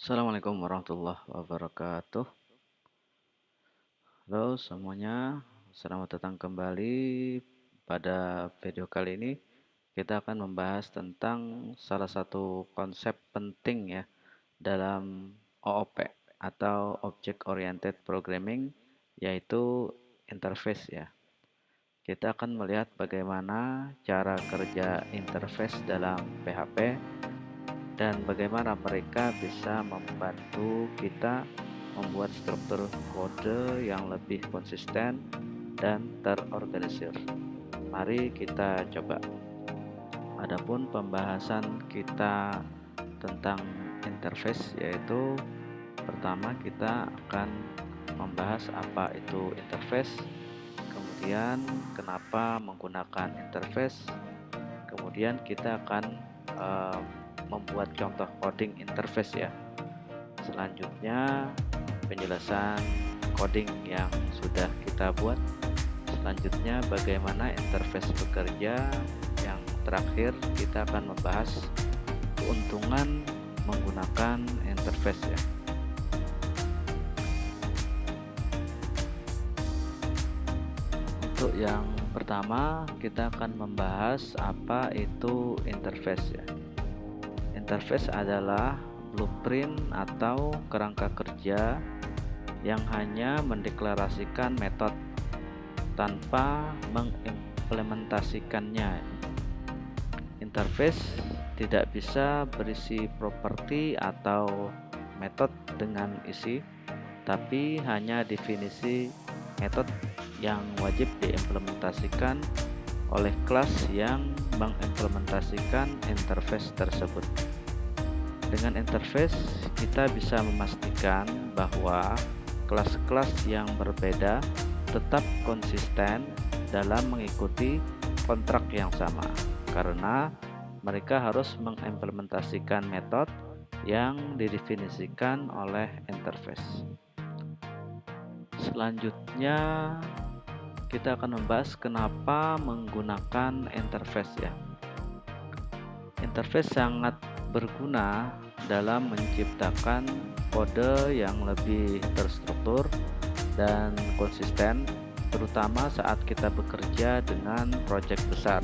Assalamualaikum warahmatullahi wabarakatuh. Halo semuanya, selamat datang kembali. Pada video kali ini kita akan membahas tentang salah satu konsep penting ya dalam OOP atau Object Oriented Programming, yaitu interface ya. Kita akan melihat bagaimana cara kerja interface dalam PHP dan bagaimana mereka bisa membantu kita membuat struktur kode yang lebih konsisten dan terorganisir. Mari kita coba. Adapun pembahasan kita tentang interface, yaitu pertama kita akan membahas apa itu interface, kemudian kenapa menggunakan interface, kemudian kita akan eh, membuat contoh coding interface ya. Selanjutnya penjelasan coding yang sudah kita buat. Selanjutnya bagaimana interface bekerja. Yang terakhir kita akan membahas keuntungan menggunakan interface ya. Untuk yang pertama kita akan membahas apa itu interface ya. Interface adalah blueprint atau kerangka kerja yang hanya mendeklarasikan metode tanpa mengimplementasikannya. Interface tidak bisa berisi properti atau metode dengan isi, tapi hanya definisi metode yang wajib diimplementasikan oleh kelas yang mengimplementasikan interface tersebut. Dengan interface, kita bisa memastikan bahwa kelas-kelas yang berbeda tetap konsisten dalam mengikuti kontrak yang sama, karena mereka harus mengimplementasikan metode yang didefinisikan oleh interface. Selanjutnya, kita akan membahas kenapa menggunakan interface ya. Interface sangat berguna dalam menciptakan kode yang lebih terstruktur dan konsisten, terutama saat kita bekerja dengan proyek besar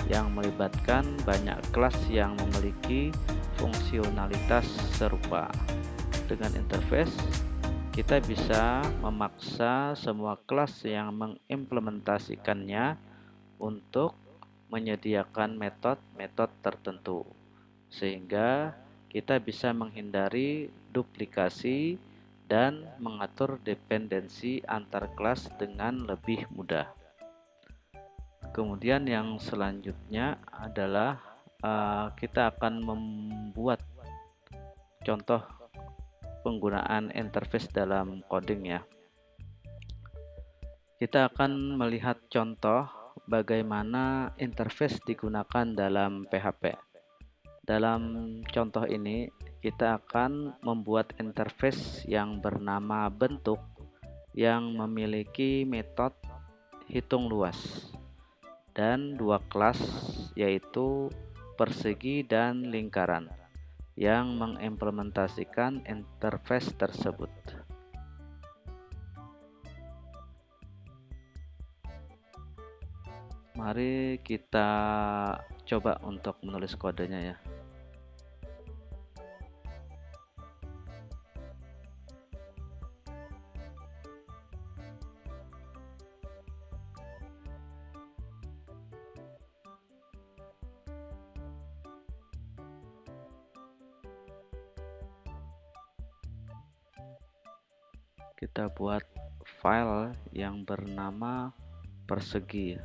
yang melibatkan banyak kelas yang memiliki fungsionalitas serupa. Dengan interface, kita bisa memaksa semua kelas yang mengimplementasikannya untuk menyediakan metode-metode tertentu, sehingga kita bisa menghindari duplikasi dan mengatur dependensi antar kelas dengan lebih mudah. Kemudian yang selanjutnya adalah kita akan membuat contoh penggunaan interface dalam coding ya. Kita akan melihat contoh bagaimana interface digunakan dalam PHP. Dalam contoh ini, kita akan membuat interface yang bernama bentuk yang memiliki metode hitung luas dan dua kelas, yaitu persegi dan lingkaran, yang mengimplementasikan interface tersebut. Mari kita coba untuk menulis kodenya ya. Kita buat file yang bernama persegi.php.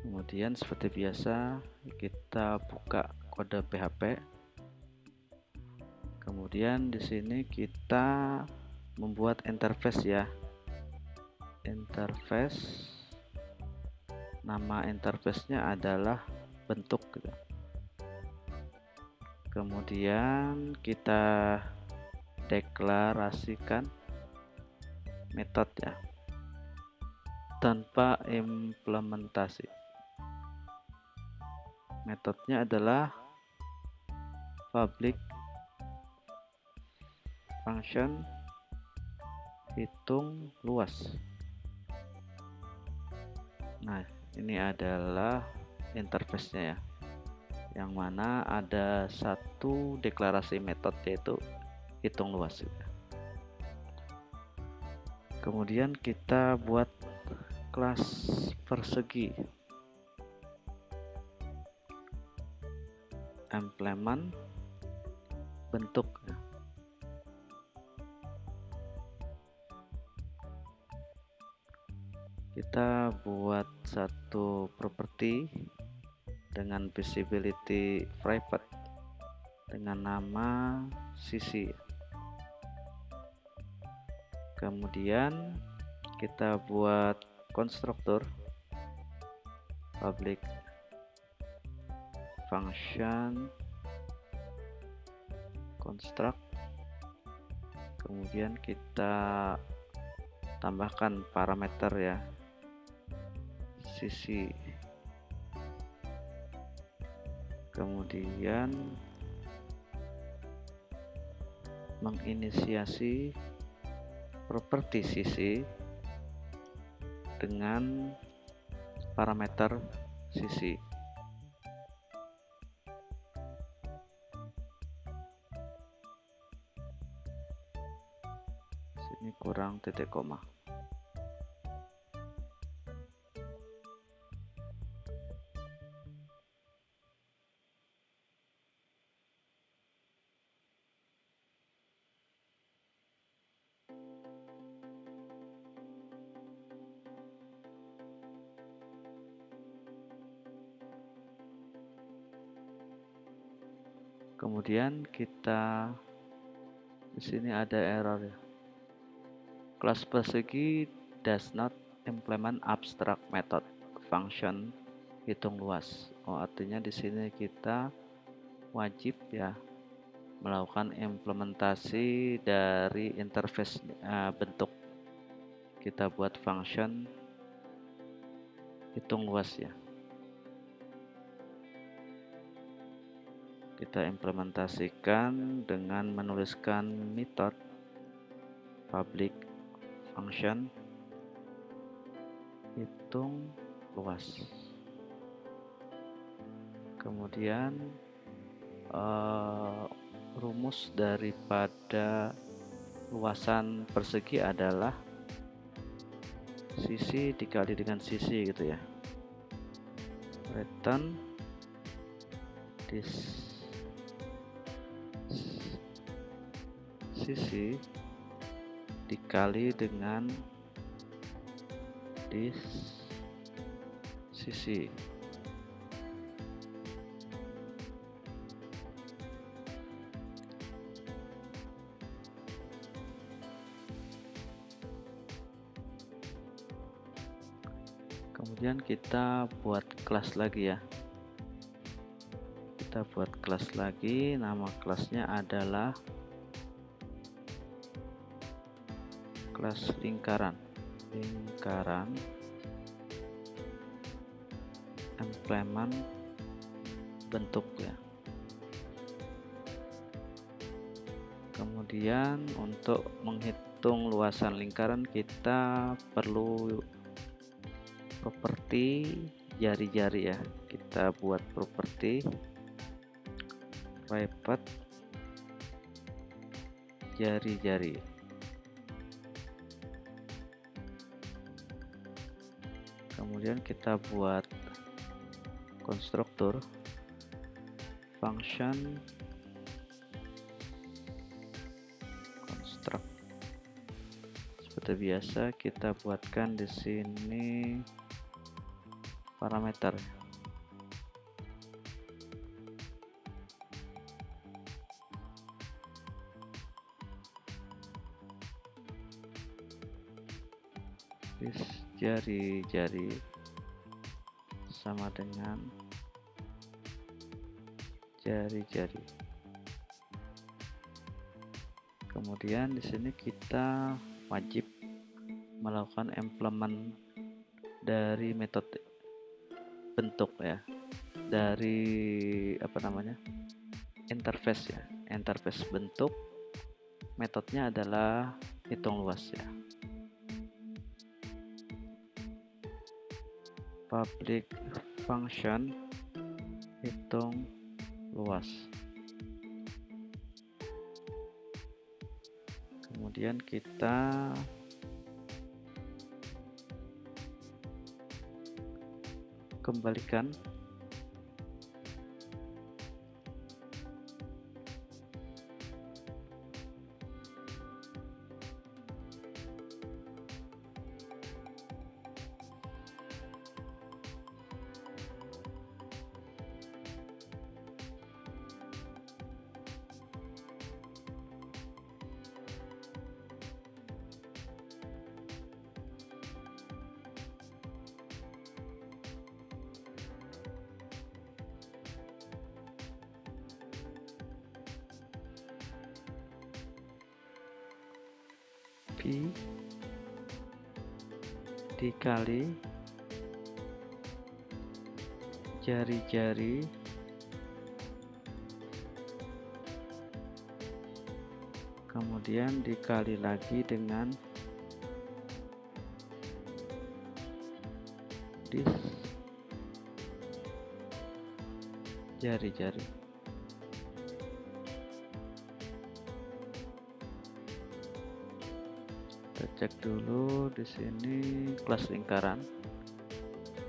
Kemudian seperti biasa kita buka kode PHP. Kemudian di sini kita membuat interface ya. Interface, nama interface-nya adalah bentuk gitu. Kemudian kita deklarasikan metode ya tanpa implementasi. Metodenya adalah public function hitung luas. Nah, ini adalah interface-nya ya, yang mana ada satu deklarasi metode yaitu hitung luas. Kemudian kita buat kelas persegi, implement bentuk. Kita buat satu properti dengan visibility private dengan nama sisi. Kemudian kita buat konstruktor public function construct. Kemudian kita tambahkan parameter ya, sisi. Kemudian menginisiasi properti sisi dengan parameter sisi. Sini kurang titik koma. Kemudian kita di sini ada error ya. Kelas persegi does not implement abstract method function hitung luas. Artinya di sini kita wajib ya melakukan implementasi dari interface bentuk. Kita buat function hitung luas ya. Kita implementasikan dengan menuliskan method public function hitung luas. Kemudian rumus daripada luasan persegi adalah sisi dikali dengan sisi gitu ya. Return this sisi dikali dengan this sisi. Kemudian kita buat kelas lagi ya. Kita buat kelas lagi, nama kelasnya adalah kelas lingkaran implement bentuk ya. Kemudian untuk menghitung luasan lingkaran kita perlu properti jari-jari ya. Kita buat properti private jari-jari. Kemudian kita buat konstruktor function construct. Seperti biasa kita buatkan di sini parameter. Jari-jari sama dengan jari-jari. Kemudian di sini kita wajib melakukan implement dari metode bentuk ya. dari interface ya, interface bentuk. Metodenya adalah hitung luas ya. Public function hitung luas. Kemudian kita kembalikan P dikali jari-jari kemudian dikali lagi dengan dis jari-jari. Kita cek dulu di sini kelas lingkaran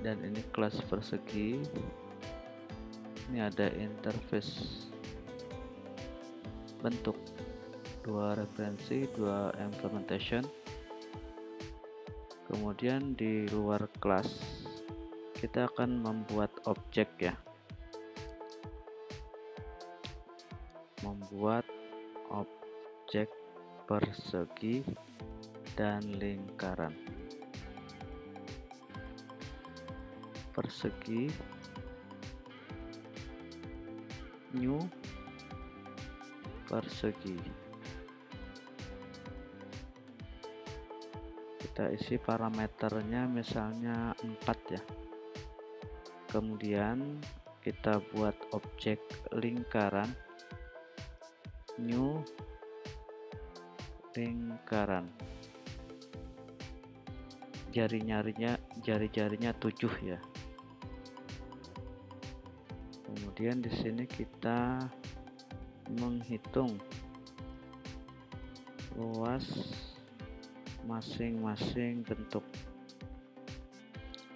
dan ini kelas persegi. Ini ada interface bentuk, 2 referensi, 2 implementation. Kemudian di luar kelas kita akan membuat objek ya, membuat objek persegi dan lingkaran. Persegi, new persegi. Kita isi parameternya misalnya 4 ya. Kemudian kita buat objek lingkaran, new lingkaran. Jari-jarinya 7 ya. Kemudian di sini kita menghitung luas masing-masing bentuk.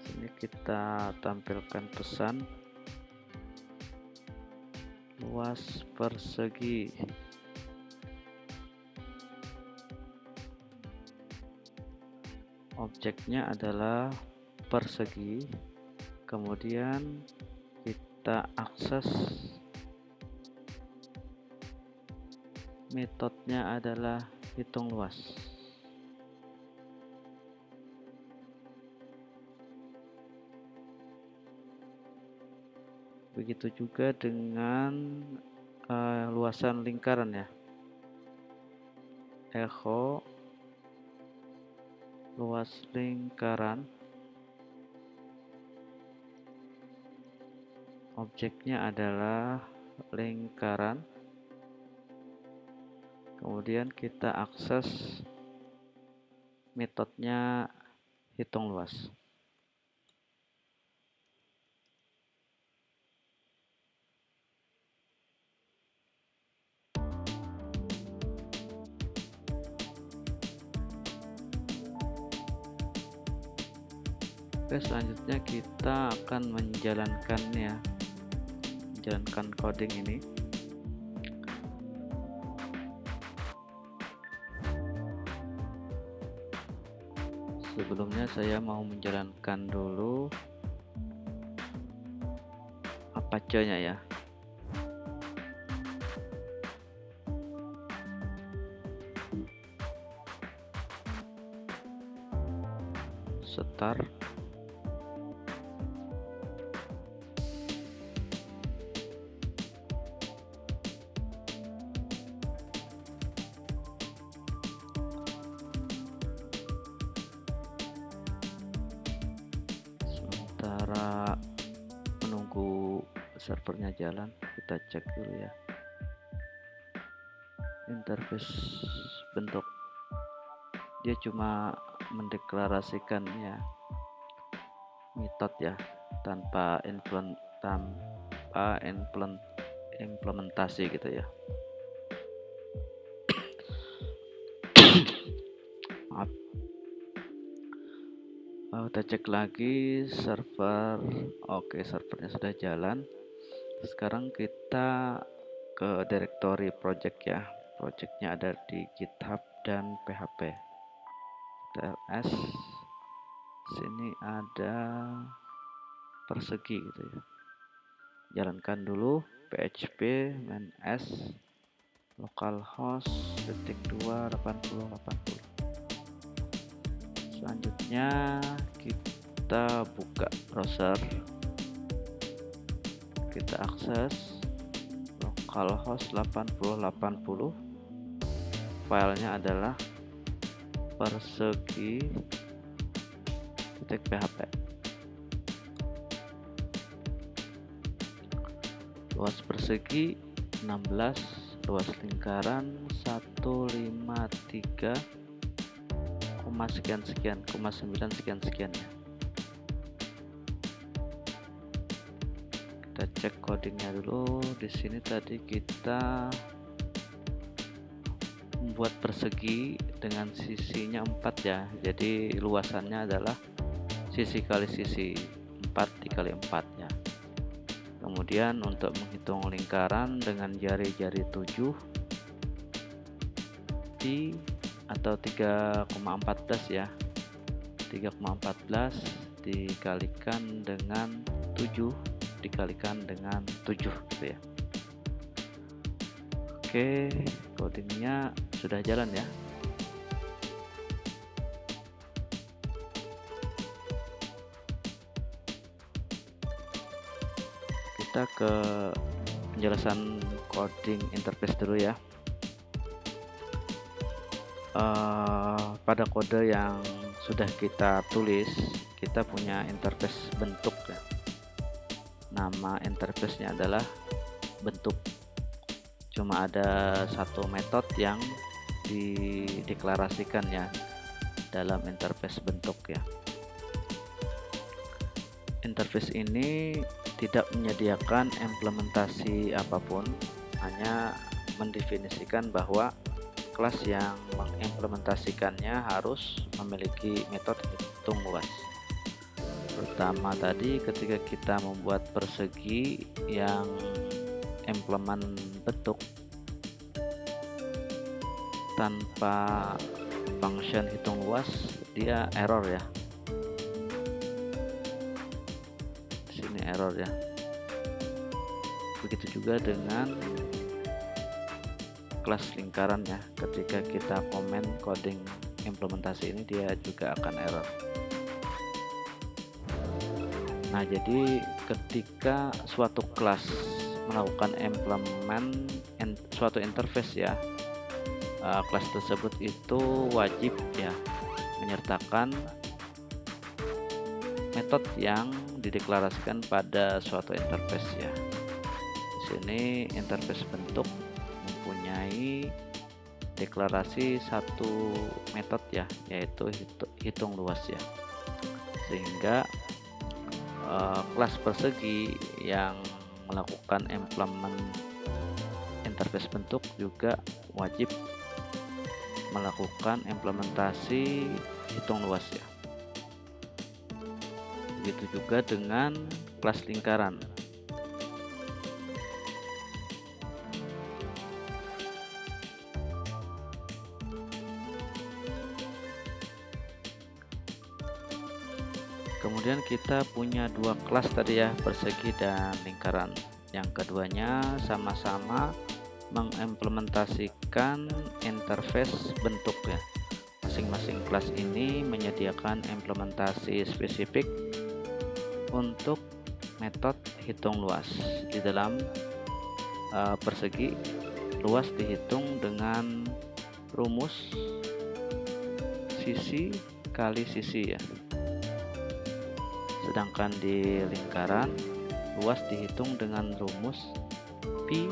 Sini kita tampilkan pesan luas persegi. Objeknya adalah persegi, kemudian kita akses, metodenya adalah hitung luas. Begitu juga dengan luasan lingkaran ya, echo luas lingkaran, objeknya adalah lingkaran, kemudian kita akses, metodenya hitung luas. Oke, selanjutnya kita akan menjalankan coding ini. Sebelumnya saya mau menjalankan dulu Apache-nya ya. Start. Sementara menunggu servernya jalan. Kita cek dulu ya. Interface bentuk, dia cuma mendeklarasikan ya metode ya, tanpa implementasi gitu ya. Maaf. Kita cek lagi server. Oke, servernya sudah jalan. Sekarang kita ke directory project ya. Projectnya ada di GitHub dan PHP. TLS. Sini ada persegi gitu ya. Jalankan dulu php main s localhost /2 8080. Selanjutnya kita buka browser, kita akses localhost 8080. Filenya adalah persegi.php. Luas persegi 16, luas lingkaran 153, sekian, 9 sekian ya. Kita cek codingnya dulu. Di sini tadi kita membuat persegi dengan sisinya 4 ya. Jadi luasannya adalah sisi kali sisi 4 dikali 4 ya. Kemudian untuk menghitung lingkaran dengan jari-jari 7 atau 3,14 ya. 3,14 dikalikan dengan 7 dikalikan dengan 7 gitu ya. Oke, codingnya sudah jalan ya. Kita ke penjelasan coding interface dulu ya. Pada kode yang sudah kita tulis, kita punya interface bentuk ya. Nama interface-nya adalah bentuk. Cuma ada satu metode yang dideklarasikan ya dalam interface bentuk ya. Interface ini tidak menyediakan implementasi apapun, hanya mendefinisikan bahwa kelas yang mengimplementasikannya harus memiliki metode hitung luas. Pertama tadi ketika kita membuat persegi yang implement bentuk tanpa function hitung luas, dia error ya. Di sini error ya. Begitu juga dengan kelas lingkaran ya, ketika kita komen coding implementasi ini dia juga akan error. Nah, jadi ketika suatu kelas melakukan suatu interface ya, kelas tersebut itu wajib ya menyertakan metode yang dideklarasikan pada suatu interface ya. Di sini interface bentuk mempunyai deklarasi satu metode ya, yaitu hitung luas ya. Sehingga kelas persegi yang melakukan implement interface bentuk juga wajib melakukan implementasi hitung luas ya. Begitu juga dengan kelas lingkaran. Kemudian kita punya dua kelas tadi ya, persegi dan lingkaran. Yang keduanya sama-sama mengimplementasikan interface bentuk ya. Masing-masing kelas ini menyediakan implementasi spesifik untuk metode hitung luas. Di dalam persegi, luas dihitung dengan rumus sisi kali sisi ya. Sedangkan di lingkaran luas dihitung dengan rumus pi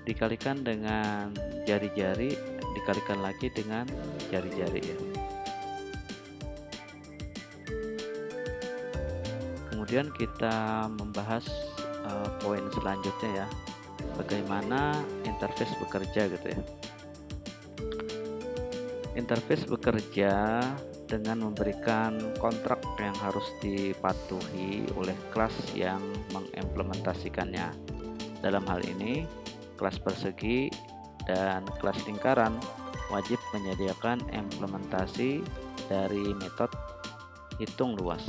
dikalikan dengan jari-jari dikalikan lagi dengan jari-jari ya. Kemudian kita membahas poin selanjutnya ya, bagaimana interface bekerja gitu ya. Interface bekerja dengan memberikan kontrak yang harus dipatuhi oleh kelas yang mengimplementasikannya. Dalam hal ini, kelas persegi dan kelas lingkaran wajib menyediakan implementasi dari metode hitung luas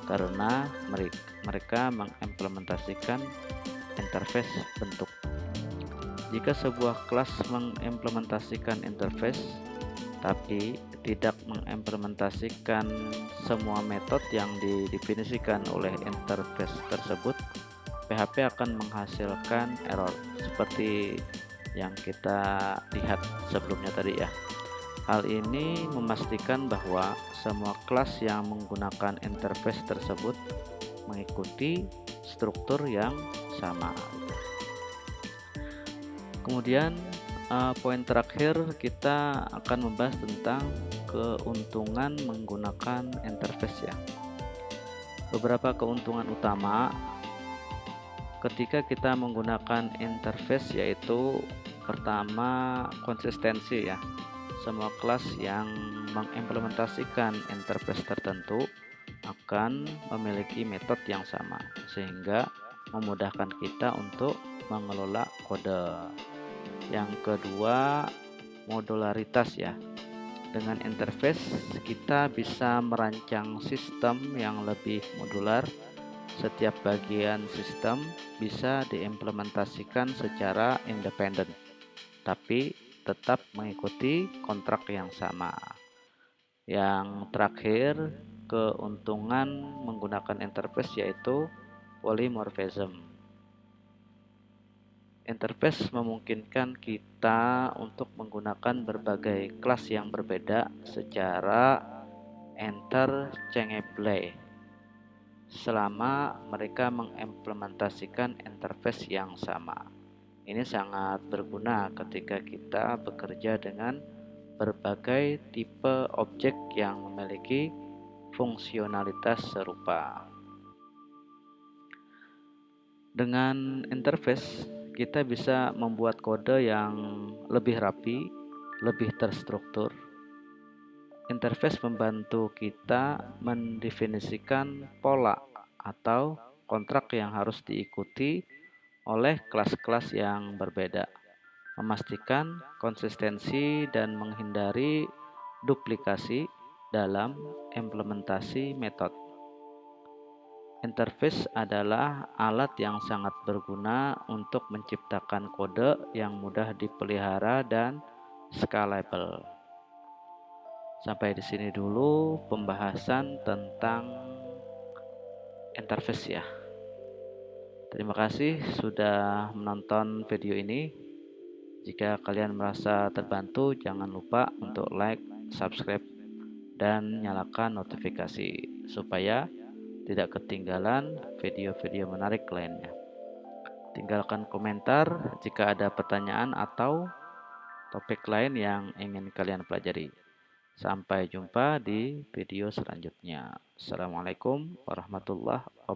karena mereka mengimplementasikan interface bentuk. Jika sebuah kelas mengimplementasikan interface tapi tidak mengimplementasikan semua metode yang didefinisikan oleh interface tersebut, PHP akan menghasilkan error seperti yang kita lihat sebelumnya tadi ya. Hal ini memastikan bahwa semua kelas yang menggunakan interface tersebut mengikuti struktur yang sama. Kemudian poin terakhir kita akan membahas tentang keuntungan menggunakan interface ya. Beberapa keuntungan utama ketika kita menggunakan interface yaitu pertama, konsistensi ya. Semua kelas yang mengimplementasikan interface tertentu akan memiliki metode yang sama sehingga memudahkan kita untuk mengelola kode. Yang kedua, modularitas ya. Dengan interface kita bisa merancang sistem yang lebih modular. Setiap bagian sistem bisa diimplementasikan secara independen, tapi tetap mengikuti kontrak yang sama. Yang terakhir, keuntungan menggunakan interface yaitu polymorphism. Interface memungkinkan kita untuk menggunakan berbagai kelas yang berbeda secara interchangeable selama mereka mengimplementasikan interface yang sama. Ini sangat berguna ketika kita bekerja dengan berbagai tipe objek yang memiliki fungsionalitas serupa. Dengan interface, kita bisa membuat kode yang lebih rapi, lebih terstruktur. Interface membantu kita mendefinisikan pola atau kontrak yang harus diikuti oleh kelas-kelas yang berbeda, memastikan konsistensi dan menghindari duplikasi dalam implementasi metode. Interface adalah alat yang sangat berguna untuk menciptakan kode yang mudah dipelihara dan scalable. Sampai di sini dulu pembahasan tentang interface ya. Terima kasih sudah menonton video ini. Jika kalian merasa terbantu, jangan lupa untuk like, subscribe, dan nyalakan notifikasi supaya tidak ketinggalan video-video menarik lainnya. Tinggalkan komentar jika ada pertanyaan atau topik lain yang ingin kalian pelajari. Sampai jumpa di video selanjutnya. Assalamualaikum warahmatullahi wabarakatuh.